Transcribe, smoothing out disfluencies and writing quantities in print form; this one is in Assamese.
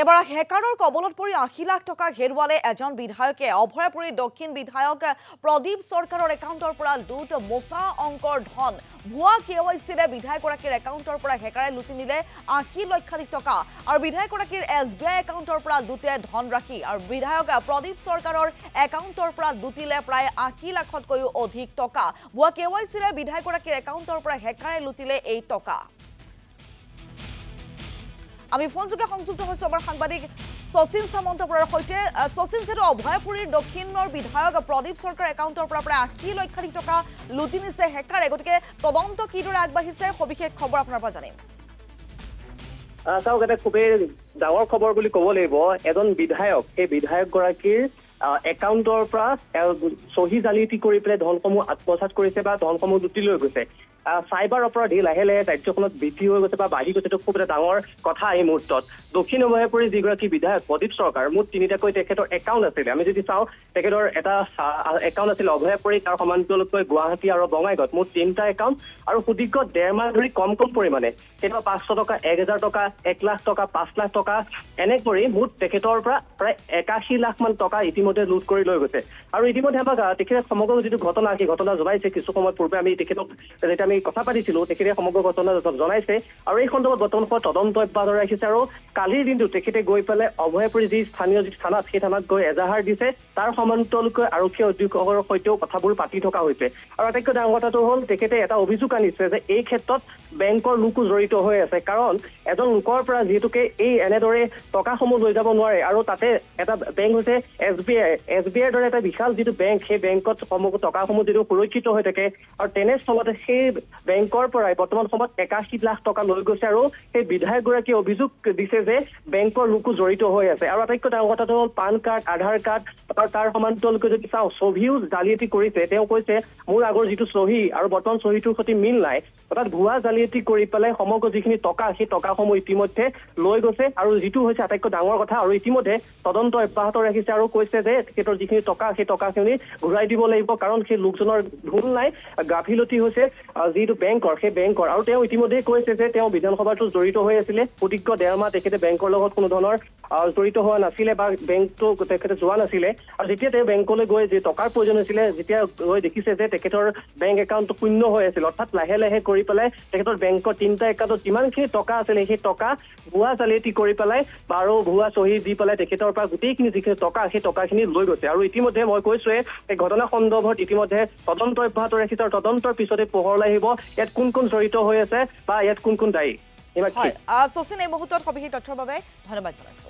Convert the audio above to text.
এবাৰ হেকাৰৰ কবলত পৰি ৮০ লাখ টকা হেৰুৱালে এজন বিধায়কে অভয়পুৰী দক্ষিণ বিধায়ক প্ৰদীপ সৰকাৰৰ একাউণ্টৰ পৰা লুট মোটা অংকৰ ধন ভুৱা কেৱাইচিৰে বিধায়কগৰাকীৰ একাউণ্টৰ পৰা হেকাৰে লুটি নিলে ৮০ লক্ষাধিক টকা আৰু বিধায়কগৰাকীৰ SBI একাউণ্টৰ পৰা লুটে ধনৰাশি আৰু বিধায়ক প্ৰদীপ সৰকাৰৰ একাউণ্টৰ পৰা লুটিলে প্ৰায় ৮০ লাখতকৈও অধিক টকা ভুৱা কেৱাইচিৰে বিধায়কগৰাকীৰ একাউণ্টৰ পৰা হেকাৰে লুটিলে এই টকা আমি ফোনযোগে সংযুক্ত হৈছো আমাৰ সাংবাদিক শচীন সামন্তপুৰৰ সৈতে শচীন যেটো অভয়পুৰীৰ দক্ষিণৰ বিধায়ক প্ৰদীপ সৰকাৰ একাউণ্টৰ পৰা প্ৰায় ৮০ লক্ষাধিক টকা লুটি নিছে হেকাৰে গতিকে তদন্ত কিদৰে আগবাঢ়িছে সবিশেষ খবৰ আপোনাৰ পৰা জানিম চাওক এটা খুবেই ডাঙৰ খবৰ বুলি ক'ব লাগিব এজন বিধায়ক এই বিধায়কগৰাকীৰ একাউণ্টৰ পৰা সহি জালিয়াতি কৰি পেলাই ধনসমূহ আত্মসাৎ কৰিছে বা ধনসমূহ লুটি লৈ গৈছে সাইবাৰ অপৰাধী লাহে লাহে ৰাজ্যখনত বৃদ্ধি হৈ গৈছে বা বাঢ়ি গৈছে খুব এটা ডাঙৰ কথা এই মুহূৰ্তত দক্ষিণ অভয়পুৰী যিগৰাকী বিধায়ক প্ৰদীপ সৰকাৰ মুঠ তিনিটাকৈ তেখেতৰ একাউণ্ট আছিলে আমি যদি চাওঁ তেখেতৰ এটা একাউণ্ট আছিল অভয়পুৰী তাৰ সমান্তৰালকৈ গুৱাহাটী আৰু বঙাইগাঁৱত মুঠ তিনিটা একাউণ্ট আৰু সুদীৰ্ঘ ডেৰ মাহ ধৰি কম পৰিমাণে কেতিয়াবা ৫০০ টকা ১,০০০ টকা ১ লাখ টকা ৫ লাখ টকা এনে কৰি মুঠ তেখেতৰ পৰা প্ৰায় ৮১ লাখ মান টকা ইতিমধ্যে লুট কৰি লৈ গৈছে আৰু ইতিমধ্যে আমাক তেখেতে সমগ্ৰ যিটো ঘটনা সেই ঘটনা জনাইছে কিছু সময় পূৰ্বে আমি তেখেতক যেতিয়া আমি কথা পাতিছিলো তেখেতে সমগ্ৰ ঘটনা জনাইছে আৰু এই সন্দৰ্ভত বৰ্তমান সময়ত তদন্ত অব্যাহত ৰাখিছে আৰু কালিৰ দিনটো তেখেতে গৈ পেলাই অভয়পুৰী যি স্থানীয় যি থানাত সেই থানাত গৈ এজাহাৰ দিছে তাৰ সমান্তৰালকৈ আৰক্ষী অধীক্ষকৰ সৈতেও কথাবোৰ পাতি থকা হৈছে আৰু আটাইতকৈ ডাঙৰ কথাটো হ'ল তেখেতে এটা অভিযোগ আনিছে যে এই ক্ষেত্ৰত বেংকৰ লোকো জড়িত হৈ আছে কাৰণ এজন লোকৰ পৰা যিহেতুকে এই এনেদৰে টকাসমূহ লৈ যাব নোৱাৰে আৰু তাতে এটা বেংক হৈছে SBI দৰে এটা বিশাল যিটো বেংক সেই বেংকত সমগ্ৰ টকাসমূহ যিটো সুৰক্ষিত হৈ থাকে আৰু তেনেস্থলতে সেই বেংকৰ পৰাই বৰ্তমান সময়ত ৮১ লাখ টকা লৈ গৈছে আৰু সেই বিধায়কগৰাকীয়ে অভিযোগ দিছে যে বেংকৰ লোকো জড়িত হৈ আছে আৰু আটাইতকৈ ডাঙৰ কথাটো হ'ল পান কাৰ্ড আধাৰ কাৰ্ড আৰু তাৰ সমান্তৰালকৈ যদি চাওঁ ছহিও জালিয়াতি কৰিছে তেওঁ কৈছে মোৰ আগৰ যিটো ছহি আৰু বৰ্তমান ছহিটোৰ সৈতে মিল নাই অৰ্থাৎ ভুৱা জালিয়াতি কৰি পেলাই সমগ্ৰ যিখিনি টকা সেই টকাসমূহ ইতিমধ্যে লৈ গৈছে আৰু যিটো হৈছে আটাইতকৈ ডাঙৰ কথা আৰু ইতিমধ্যে তদন্ত অব্যাহত ৰাখিছে আৰু কৈছে যে তেখেতৰ যিখিনি টকা সেই টকাখিনি ঘূৰাই দিব লাগিব কাৰণ সেই লোকজনৰ ভুল নাই গাফিলতি হৈছে যিটো বেংকৰ সেই বেংকৰ আৰু তেওঁ ইতিমধ্যে কৈছে যে তেওঁ বিধানসভাতো জড়িত হৈ আছিলে সুদীৰ্ঘ ডেৰ মাহ তেখেতে বেংকৰ লগত কোনো ধৰণৰ জড়িত হোৱা নাছিলে বা বেংকটো তেখেতে যোৱা নাছিলে আৰু যেতিয়া তেওঁ বেংকলৈ গৈ যে টকাৰ প্ৰয়োজন হৈছিলে যেতিয়া গৈ দেখিছে যে তেখেতৰ বেংক একাউণ্টটো শূন্য হৈ আছিল অৰ্থাৎ লাহে লাহে কৰি পেলাই তেখেতৰ বেংকৰ তিনিটা একাউণ্টত যিমানখিনি টকা আছিলে সেই টকা ভুৱা জালিয়াতি কৰি পেলাই আৰু ভুৱা চহী দি পেলাই তেখেতৰ পৰা গোটেইখিনি যিখিনি টকা সেই টকাখিনি লৈ গৈছে আৰু ইতিমধ্যে মই কৈছোৱে এই ঘটনা সন্দৰ্ভত ইতিমধ্যে তদন্ত অব্যাহত ৰাখিছে আৰু তদন্তৰ পিছতে পোহৰলৈ আহিব ইয়াত কোন কোন জড়িত হৈ আছে বা ইয়াত কোন কোন দায়ী শচীন এই মুহূৰ্তত সবিশেষ তথ্যৰ বাবে ধন্যবাদ জনাইছো